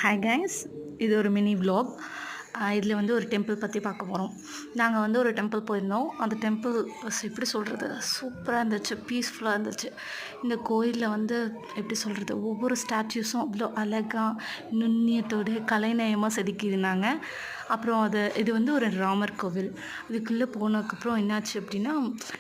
Hi guys, இது ஒரு mini vlog. இதில் வந்து ஒரு டெம்பிள் பற்றி பார்க்க போகிறோம். நாங்கள் வந்து ஒரு டெம்பிள் போயிருந்தோம். அந்த டெம்பிள் எப்படி சொல்கிறது, சூப்பராக இருந்துச்சு, பீஸ்ஃபுல்லாக இருந்துச்சு. இந்த கோயிலில் வந்து எப்படி சொல்கிறது, ஒவ்வொரு ஸ்டாச்சுஸும் அவ்வளோ அழகாக நுண்ணியத்தோடு கலைநயமாக செதுக்கியிருந்தாங்க. அப்புறம் இது வந்து ஒரு ராமர் கோவில். இதுக்குள்ளே போனதுக்கப்புறம் என்னாச்சு அப்படின்னா,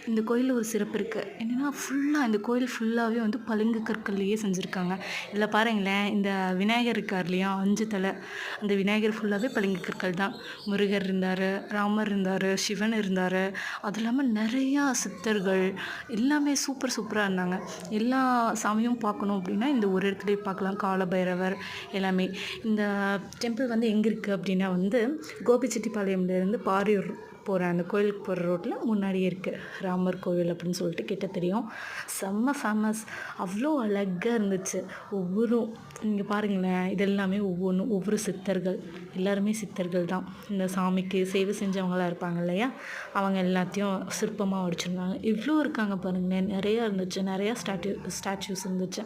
இந்த கோயிலில் ஒரு சிறப்பு இருக்குது. என்னென்னா இந்த கோயில் ஃபுல்லாகவே வந்து பளிங்கு கற்கள்லேயே செஞ்சுருக்காங்க. இதில் பாருங்களேன், இந்த விநாயகர் இருக்கார் இல்லையா, 5 தலை, அந்த விநாயகர் ஃபுல்லாகவே பளிங்கு கற்கள் தான். முருகர் இருந்தார், ராமர் இருந்தார், சிவன் இருந்தார், அது இல்லாமல் நிறையா சித்தர்கள் எல்லாமே சூப்பராக இருந்தாங்க. எல்லா சாமியும் பார்க்கணும் அப்படின்னா இந்த ஒரு இடத்துலையே பார்க்கலாம். காலபைரவர் எல்லாமே. இந்த டெம்பிள் வந்து எங்கே இருக்குது அப்படின்னா வந்து கோபிச்செட்டிப்பாளையம்லேருந்து பாரியூர் போகிற அந்த கோயிலுக்கு போகிற ரோட்டில் முன்னாடியே இருக்குது ராமர் கோவில் அப்படின்னு சொல்லிட்டு கிட்ட தெரியும். செம்ம ஃபேமஸ், அவ்வளோ அழகாக இருந்துச்சு. இங்கே பாருங்களேன், இது எல்லாமே ஒவ்வொரு சித்தர்கள், எல்லாருமே சித்தர்கள் தான். இந்த சாமிக்கு சேவை செஞ்சவங்களாம் இருப்பாங்க இல்லையா, அவங்க எல்லாத்தையும் சிற்பமாக வடிச்சிருந்தாங்க. இவ்வளோ இருக்காங்க பாருங்களேன், நிறையா இருந்துச்சு, நிறையா ஸ்டாச்சுஸ் இருந்துச்சு.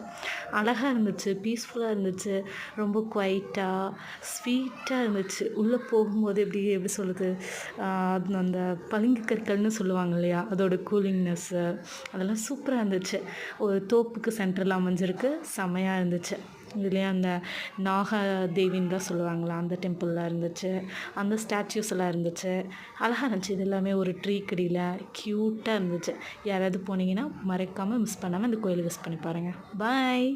அழகாக இருந்துச்சு, பீஸ்ஃபுல்லாக இருந்துச்சு, ரொம்ப குவைட்டாக ஸ்வீட்டாக இருந்துச்சு. உள்ளே போகும்போது எப்படி சொல்லுது, அந்த பளிங்கு கற்கள்னு சொல்லுவாங்க இல்லையா, அதோட கூலிங்னஸ்ஸு அதெல்லாம் சூப்பராக இருந்துச்சு. ஒரு தோப்புக்கு சென்டரில் அமைஞ்சிருக்கு, செமையாக இருந்துச்சு. இதுலேயே அந்த நாகதேவின்னு தான் சொல்லுவாங்களா, அந்த டெம்பிளில் இருந்துச்சு. அந்த ஸ்டாச்சுஸ் எல்லாம் இருந்துச்சு, அழகாக இருந்துச்சு. இது எல்லாமே ஒரு ட்ரீ கடியில் க்யூட்டாக இருந்துச்சு. யாராவது போனீங்கன்னா மறக்காமல் மிஸ் பண்ணாமல் இந்த கோயிலை விசிட் பண்ணி பாருங்கள். பாய்.